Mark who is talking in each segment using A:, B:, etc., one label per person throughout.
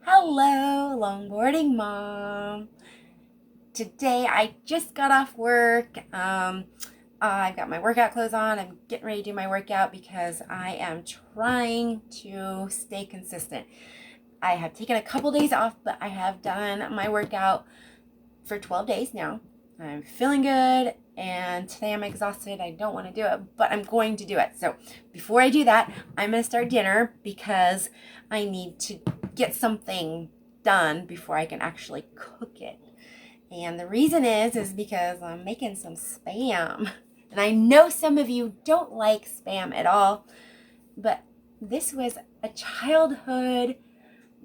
A: Hello, longboarding mom. Today I just got off work. I've got my workout clothes on. I'm getting ready to do my workout because I am trying to stay consistent. I have taken a couple days off, but I have done my workout for 12 days now. I'm feeling good, and today I'm exhausted. I don't want to do it, but I'm going to do it. So before I do that, I'm going to start dinner because I need to get something done before I can actually cook it. And the reason is because I'm making some Spam. And I know some of you don't like Spam at all, but this was a childhood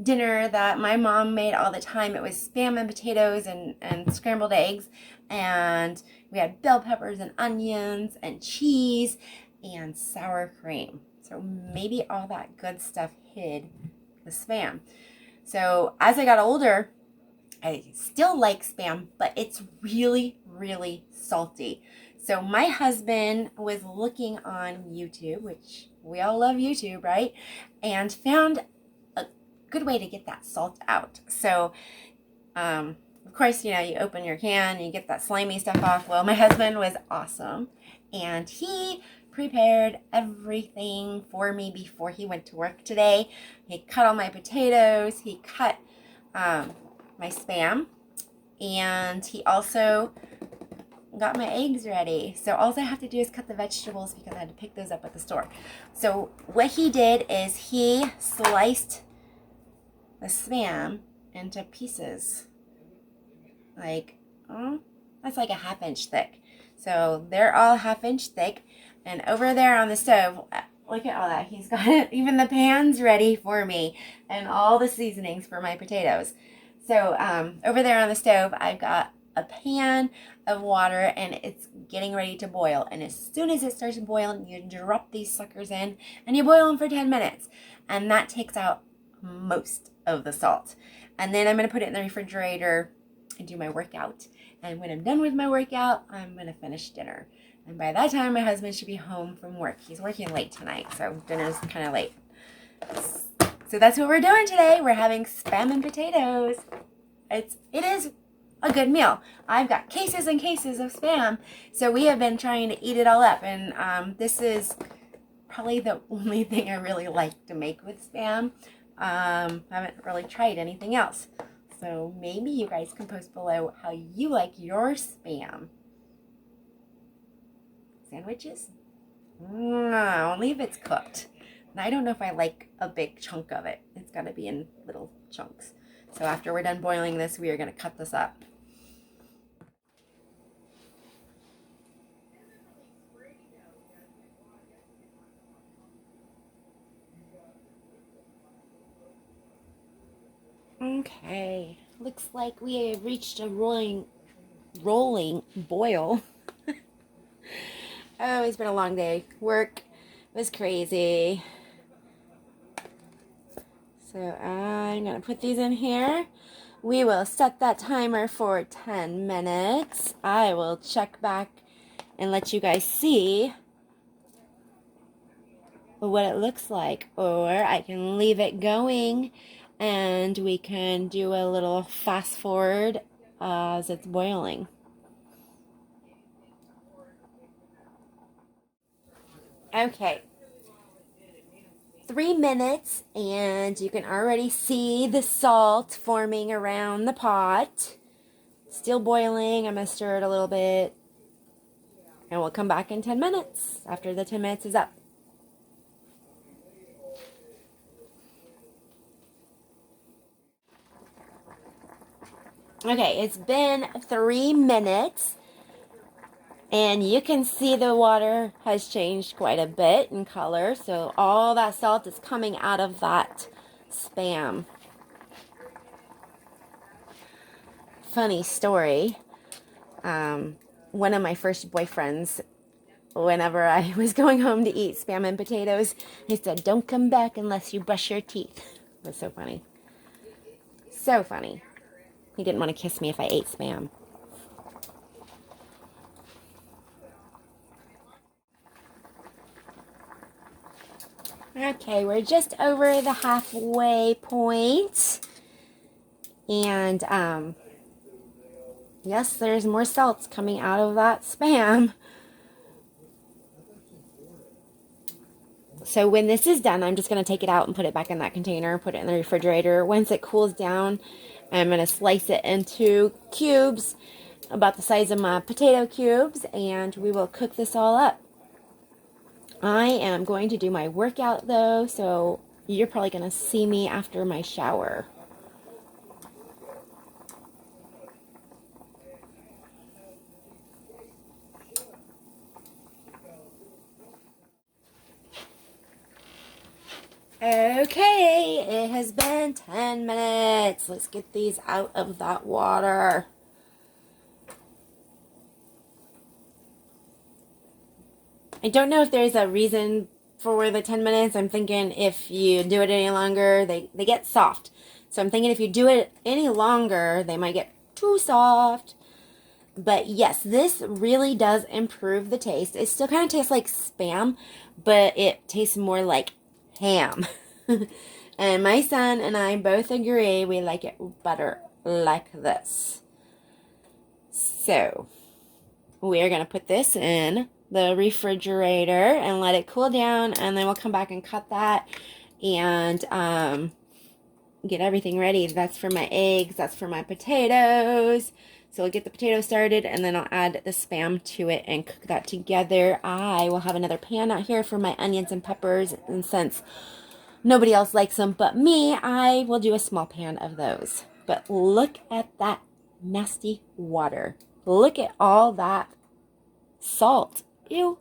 A: dinner that my mom made all the time. It was Spam and potatoes and scrambled eggs, and we had bell peppers and onions and cheese and sour cream. So maybe all that good stuff hid the Spam. So as I got older, I still like Spam, but it's really, really salty. So my husband was looking on YouTube, which we all love YouTube, right? And found a good way to get that salt out. So, of course, you open your can, you get that slimy stuff off. Well, my husband was awesome, and he prepared everything for me before he went to work today. He cut all my potatoes, he cut my Spam, and he also got my eggs ready. So all I have to do is cut the vegetables because I had to pick those up at the store. So what he did is he sliced the Spam into pieces. Like, that's like a ½ inch thick. So they're all ½ inch thick. And over there on the stove, look at all that. He's got it, even the pans ready for me and all the seasonings for my potatoes. So over there on the stove, I've got a pan of water and it's getting ready to boil. And as soon as it starts boiling, you drop these suckers in and you boil them for 10 minutes. And that takes out most of the salt. And then I'm going to put it in the refrigerator and do my workout. And when I'm done with my workout, I'm going to finish dinner. And by that time, my husband should be home from work. He's working late tonight, so dinner's kind of late. So that's what we're doing today. We're having Spam and potatoes. It is a good meal. I've got cases and cases of Spam, so we have been trying to eat it all up. And this is probably the only thing I really like to make with Spam. I haven't really tried anything else. So maybe you guys can post below how you like your Spam. Sandwiches? Only if it's cooked. And I don't know if I like a big chunk of it. It's got to be in little chunks. So after we're done boiling this, we are going to cut this up. Okay, looks like we have reached a rolling boil. Oh, it's been a long day. Work was crazy. So I'm gonna put these in here. We will set that timer for 10 minutes. I will check back and let you guys see what it looks like. Or I can leave it going and we can do a little fast forward as it's boiling. Okay, 3 minutes, and you can already see the salt forming around the pot. Still boiling. I'm going to stir it a little bit, and we'll come back in 10 minutes after the 10 minutes is up. Okay, it's been 3 minutes, and you can see the water has changed quite a bit in color. So all that salt is coming out of that Spam. Funny story. One of my first boyfriends, whenever I was going home to eat Spam and potatoes, he said, "Don't come back unless you brush your teeth." It was so funny. So funny. He didn't want to kiss me if I ate Spam. Okay, we're just over the halfway point. And yes, there's more salts coming out of that Spam. So when this is done, I'm just going to take it out and put it back in that container, put it in the refrigerator. Once it cools down, I'm going to slice it into cubes about the size of my potato cubes, and we will cook this all up. I am going to do my workout though, so you're probably going to see me after my shower. Okay, it has been 10 minutes. Let's get these out of that water. I don't know if there's a reason for the 10 minutes. I'm thinking if you do it any longer, they get soft. So I'm thinking if you do it any longer, they might get too soft. But yes, this really does improve the taste. It still kind of tastes like Spam, but it tastes more like ham. And my son and I both agree we like it better like this. So we are going to put this in the refrigerator and let it cool down, and then we'll come back and cut that and get everything ready. That's for my eggs, that's for my potatoes. So we'll get the potatoes started, and then I'll add the Spam to it and cook that together. I will have another pan out here for my onions and peppers, and since nobody else likes them but me, I will do a small pan of those. But look at that nasty water. Look at all that salt. Ew.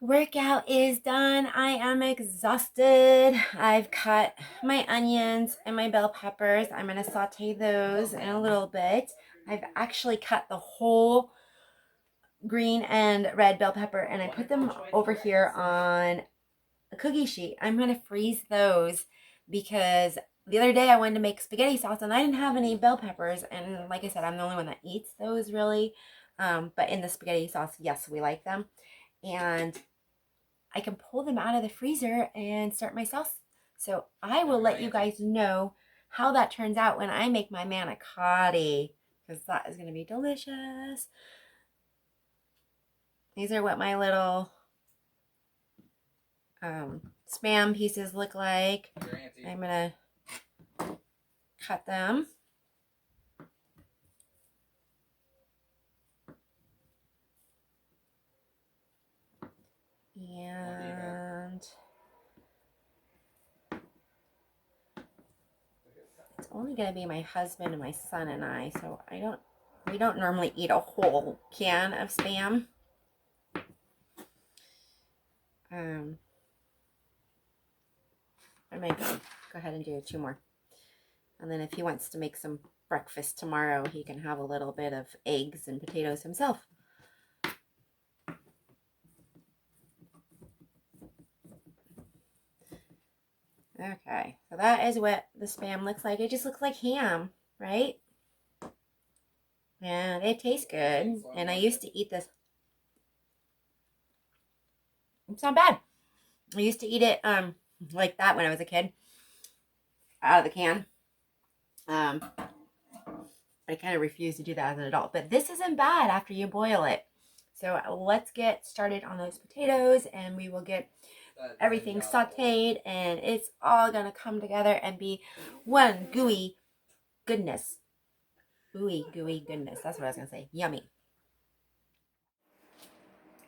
A: Workout is done. I am exhausted. I've cut my onions and my bell peppers. I'm going to saute those in a little bit. I've actually cut the whole green and red bell pepper, and I put them over here on a cookie sheet. I'm going to freeze those because the other day I wanted to make spaghetti sauce and I didn't have any bell peppers. And like I said, I'm the only one that eats those really. But in the spaghetti sauce, yes, we like them. And I can pull them out of the freezer and start my sauce. So I will let you guys know how that turns out when I make my manicotti, because that is going to be delicious. These are what my little Spam pieces look like. I'm going to cut them. And it's only going to be my husband and my son and I, so we don't normally eat a whole can of Spam. I might go ahead and do 2 more. And then if he wants to make some breakfast tomorrow, he can have a little bit of eggs and potatoes himself. Okay, so that is what the Spam looks like. It just looks like ham, right? And it tastes good. And I used to eat this. It's not bad. I used to eat it like that when I was a kid, out of the can. But I kind of refuse to do that as an adult. But this isn't bad after you boil it. So let's get started on those potatoes, and we will get everything sauteed, and it's all gonna come together and be one gooey goodness. Gooey goodness. That's what I was gonna say. Yummy.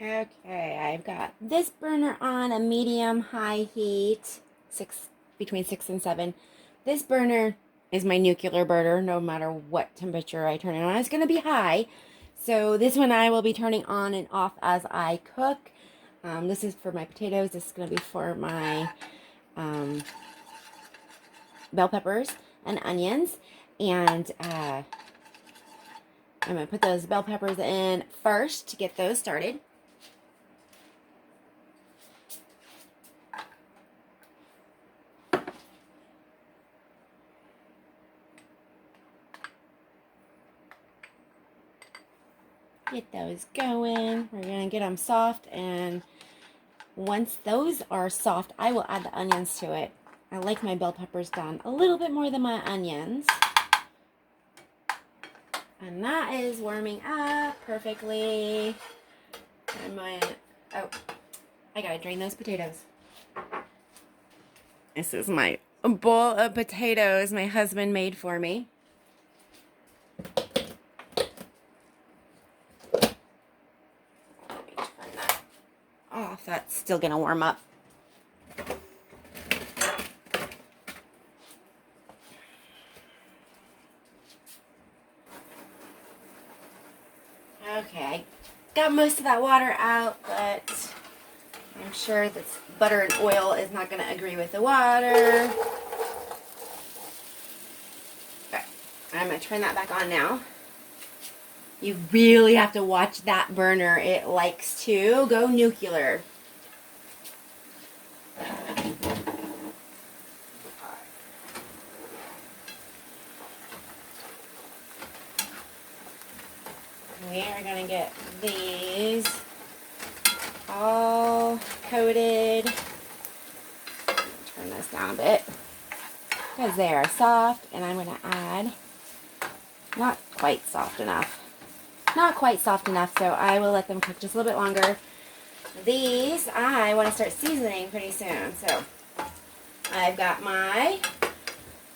A: Okay, I've got this burner on a medium-high heat, between 6 and 7. This burner is my nuclear burner. No matter what temperature I turn it on, it's gonna be high. So this one I will be turning on and off as I cook. This is for my potatoes. This is going to be for my bell peppers and onions. And I'm going to put those bell peppers in first to get those started. Get those going. We're going to get them soft, and once those are soft, I will add the onions to it. I like my bell peppers done a little bit more than my onions. And that is warming up perfectly. And oh, I gotta drain those potatoes. This is my bowl of potatoes my husband made for me. Let me turn that off. That's still gonna warm up. Okay, I got most of that water out, but I'm sure that butter and oil is not going to agree with the water. Okay, I'm going to turn that back on now. You really have to watch that burner. It likes to go nuclear. We are going to get these all coated. Turn this down a bit because they are soft, and I'm going to add not quite soft enough, so I will let them cook just a little bit longer. These I want to start seasoning pretty soon, so I've got my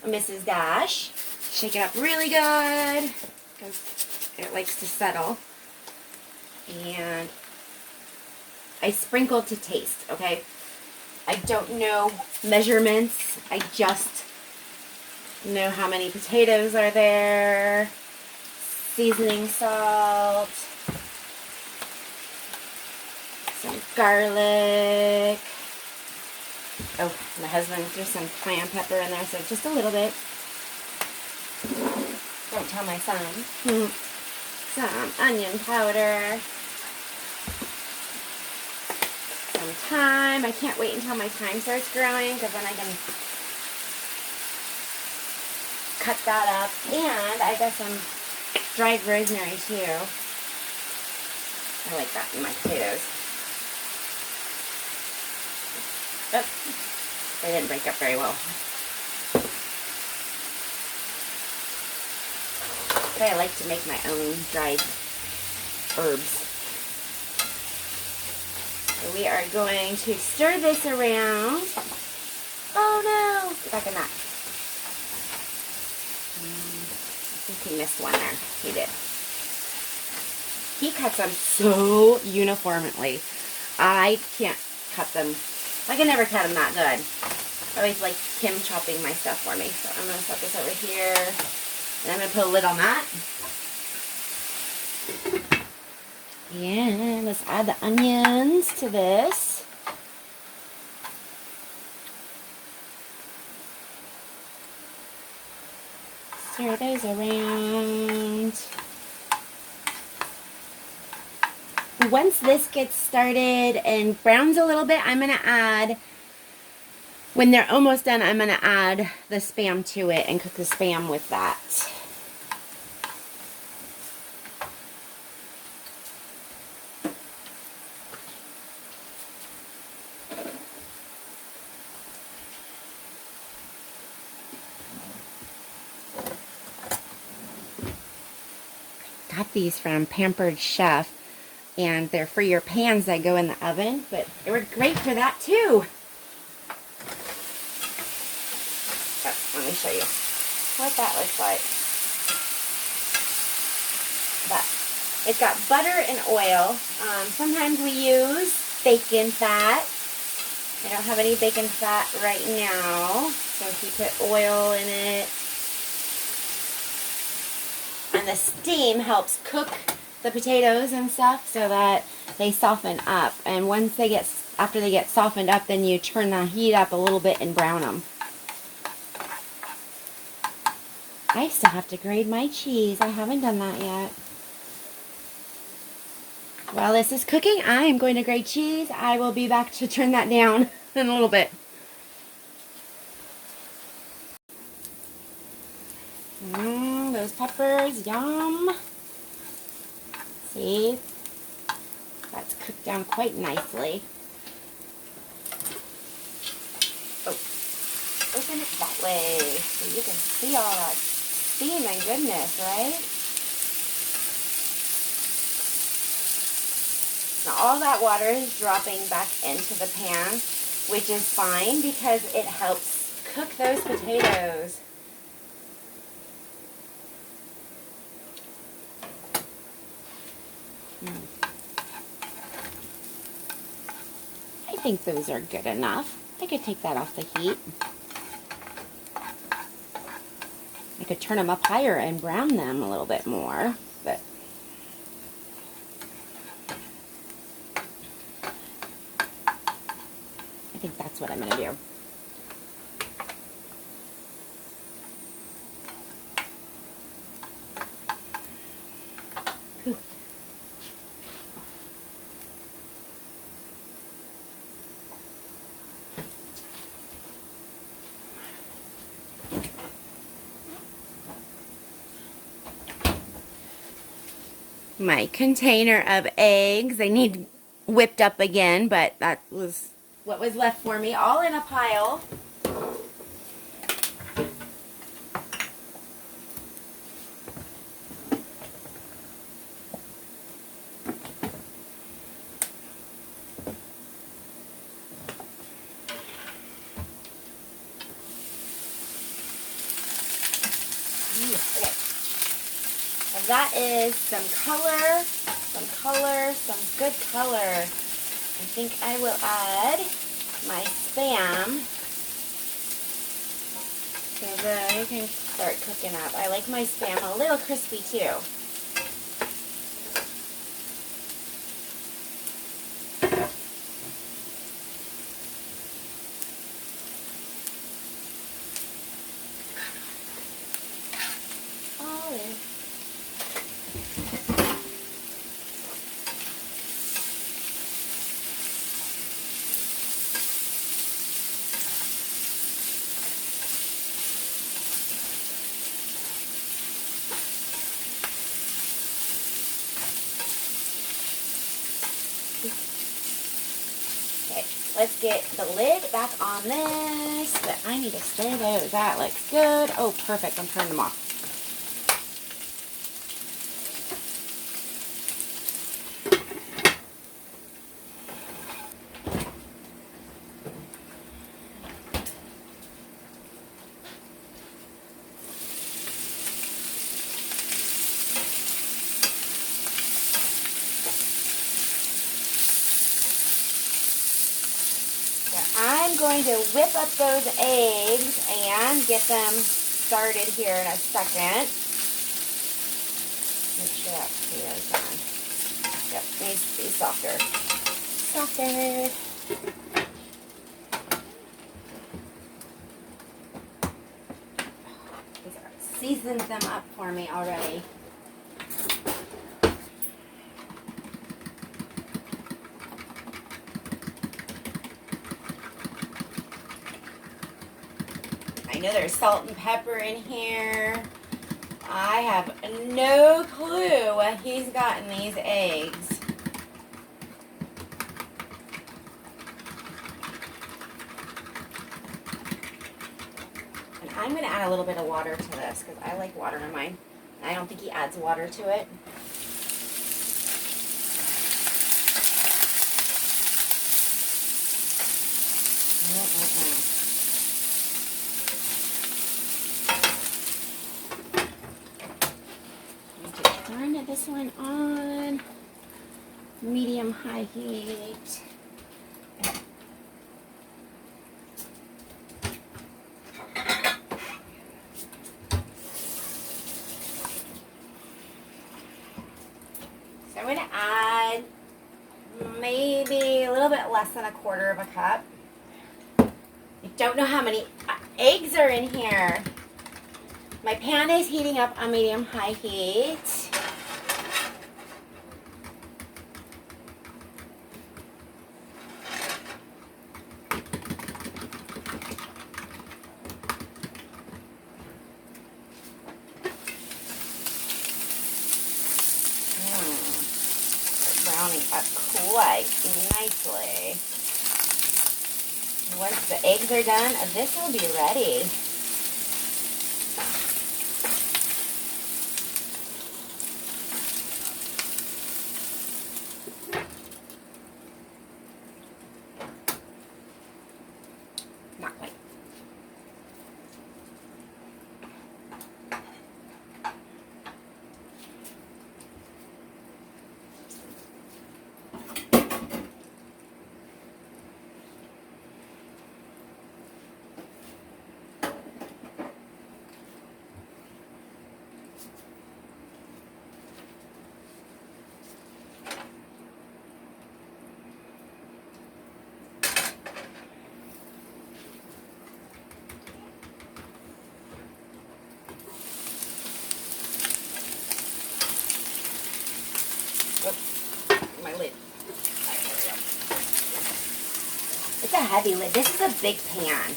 A: Mrs. Dash. Shake it up really good because it likes to settle. And I sprinkle to taste, okay? I don't know measurements. I just know how many potatoes are there. Seasoning salt. Some garlic. Oh, my husband threw some cayenne pepper in there, so just a little bit. Don't tell my son. Some onion powder. Some thyme. I can't wait until my thyme starts growing because then I can cut that up. And I got some dried rosemary too. I like that in my potatoes. Oh, they didn't break up very well. But I like to make my own dried herbs. So we are going to stir this around. Oh no! Get back in that. I think he missed one there. He did. He cuts them so uniformly. I can't cut them. I can never cut them that good. I always like him chopping my stuff for me. So I'm going to set this over here. And I'm going to put a lid on that. And let's add the onions to this. Stir those around. Once this gets started and browns a little bit, I'm going to add, when they're almost done, I'm going to add the Spam to it and cook the Spam with that. Got these from Pampered Chef, and they're for your pans that go in the oven, but they were great for that too. Oh, let me show you what that looks like. But it's got butter and oil. Sometimes we use bacon fat. I don't have any bacon fat right now, so if you put oil in it. And the steam helps cook the potatoes and stuff so that they soften up. And once they get, after they get softened up, then you turn the heat up a little bit and brown them. I still have to grate my cheese. I haven't done that yet. While this is cooking, I am going to grate cheese. I will be back to turn that down in a little bit. Those peppers, yum. See? That's cooked down quite nicely. Oh. open it that way so you can see all that steam and goodness, right? Now all that water is dropping back into the pan, which is fine because it helps cook those potatoes. I think those are good enough. I could take that off the heat. I could turn them up higher and brown them a little bit more, but I think that's what I'm going to do. Whew. My container of eggs, they need whipped up again, but that was what was left for me, all in a pile. Okay. So that is some color, some good color. I think I will add my Spam. So then you can start cooking up. I like my Spam a little crispy too. Olive. Okay, let's get the lid back on this, but I need to stir those. That looks good. Oh, perfect. I'm turning them off. I'm going to whip up those eggs and get them started here in a second. Make sure that clear is on. Yep, needs to be softer. Softer. Seasoned them up for me already. I know there's salt and pepper in here. I have no clue what he's got in these eggs. And I'm going to add a little bit of water to this because I like water in mine. I don't think he adds water to it. Turn this one on medium-high heat. So I'm going to add maybe a little bit less than 1/4 of a cup. I don't know how many eggs are in here. My pan is heating up on medium-high heat. Browning up quite nicely. Once the eggs are done, this will be ready. Not quite. My lid. It's a heavy lid. This is a big pan.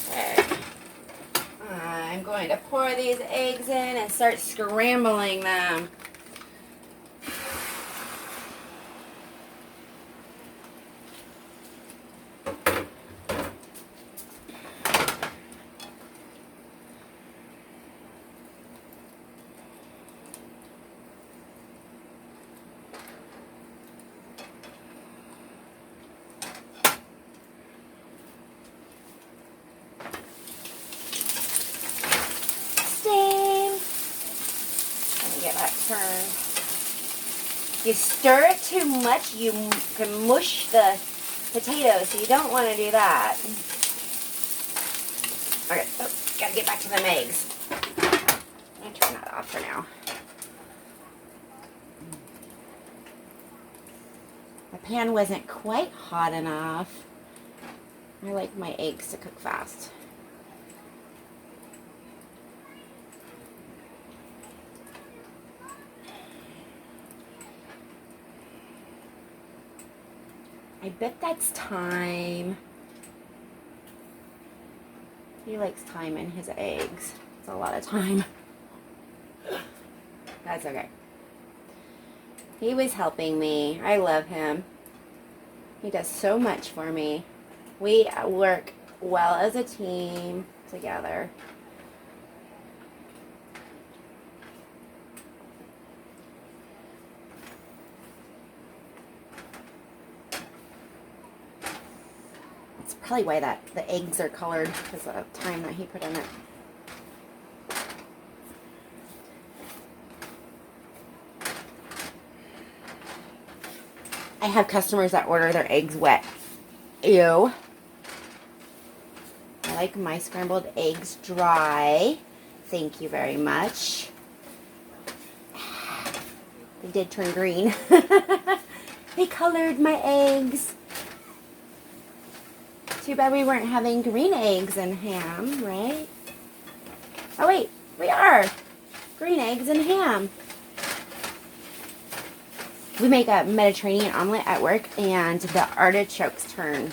A: Okay. I'm going to pour these eggs in and start scrambling them. Get that turned. If you stir it too much, you can mush the potatoes, so you don't want to do that. Okay, gotta get back to them eggs. I'm gonna turn that off for now. The pan wasn't quite hot enough. I like my eggs to cook fast. I bet that's thyme. He likes thyme in his eggs. It's a lot of thyme. That's okay. He was helping me. I love him. He does so much for me. We work well as a team together. Probably why the eggs are colored, because of the time that he put in it. I have customers that order their eggs wet. Ew. I like my scrambled eggs dry. Thank you very much. They did turn green. They colored my eggs. Too bad we weren't having green eggs and ham, right? Oh wait, we are. Green eggs and ham. We make a Mediterranean omelet at work, and the artichokes turn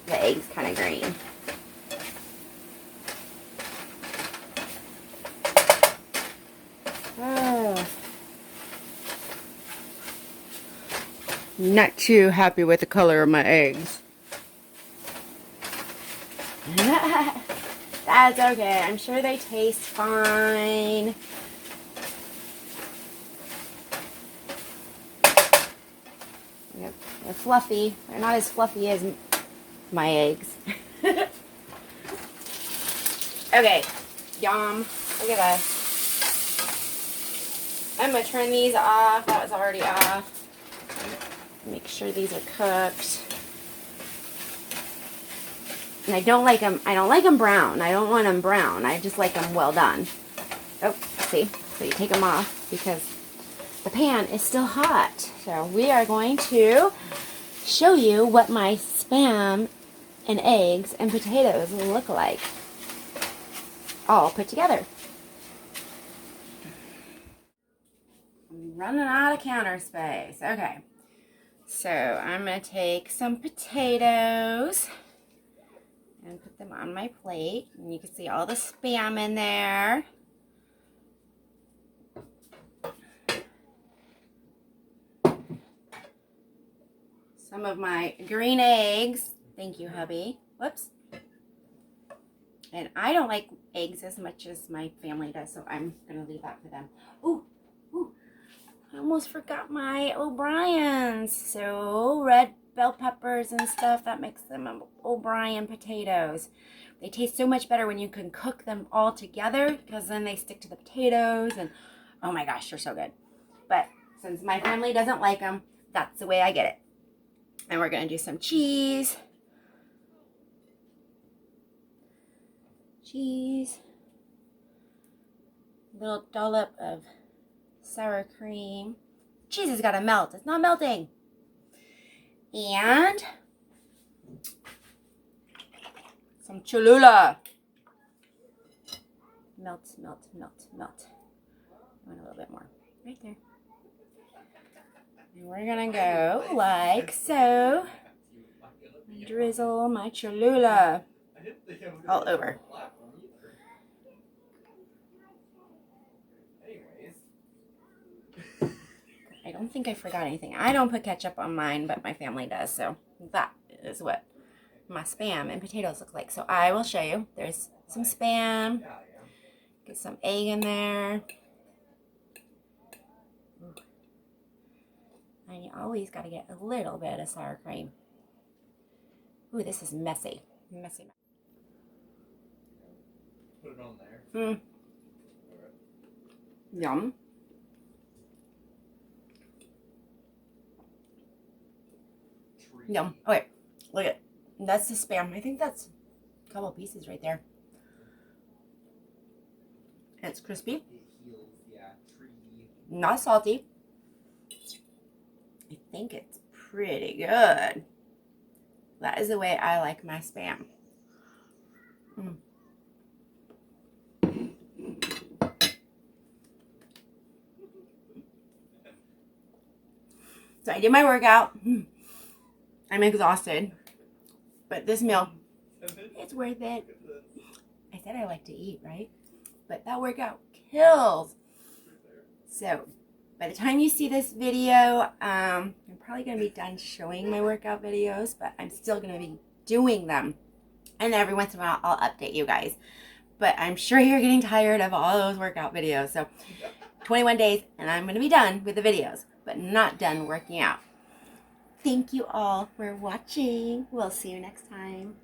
A: the eggs kind of green. Oh. Not too happy with the color of my eggs. That's okay. I'm sure they taste fine. Yep, they're fluffy. They're not as fluffy as my eggs. Okay, yum. Look at that. I'm going to turn these off. That was already off. Make sure these are cooked. And I don't like them brown. I don't want them brown. I just like them well done. Oh, see? So you take them off because the pan is still hot. So we are going to show you what my Spam and eggs and potatoes look like. All put together. I'm running out of counter space. Okay. So I'm going to take some potatoes and put them on my plate. And you can see all the Spam in there. some of my green eggs. Thank you, hubby. Whoops. And I don't like eggs as much as my family does, so I'm going to leave that for them. Ooh, ooh. I almost forgot my O'Brien's. So red bell peppers and stuff, that makes them O'Brien potatoes. They taste so much better when you can cook them all together, because then they stick to the potatoes, and oh my gosh, they're so good. But since my family doesn't like them, that's the way I get it. And we're going to do some cheese. Cheese. A little dollop of sour cream. Cheese has got to melt. It's not melting. And some Cholula. Melt, melt, melt, melt. I want a little bit more. Right there. And we're going to go like so. Drizzle my Cholula all over. I don't think I forgot anything. I don't put ketchup on mine, but my family does. So that is what my Spam and potatoes look like. So I will show you. There's some Spam. Get some egg in there. And you always got to get a little bit of sour cream. Ooh, this is messy. Messy.
B: Put it on there.
A: Yum. Yum. Okay, look at that's the Spam. I think that's a couple pieces right there. It's crispy.
B: It heals, yeah, tree.
A: Not salty. I think it's pretty good. That is the way I like my Spam. So I did my workout. I'm exhausted. But this meal, it's worth it. I said I like to eat, right? But that workout kills. So by the time you see this video, I'm probably going to be done showing my workout videos, but I'm still going to be doing them. And every once in a while, I'll update you guys. But I'm sure you're getting tired of all those workout videos. So 21 days, and I'm going to be done with the videos, but not done working out. Thank you all for watching. We'll see you next time.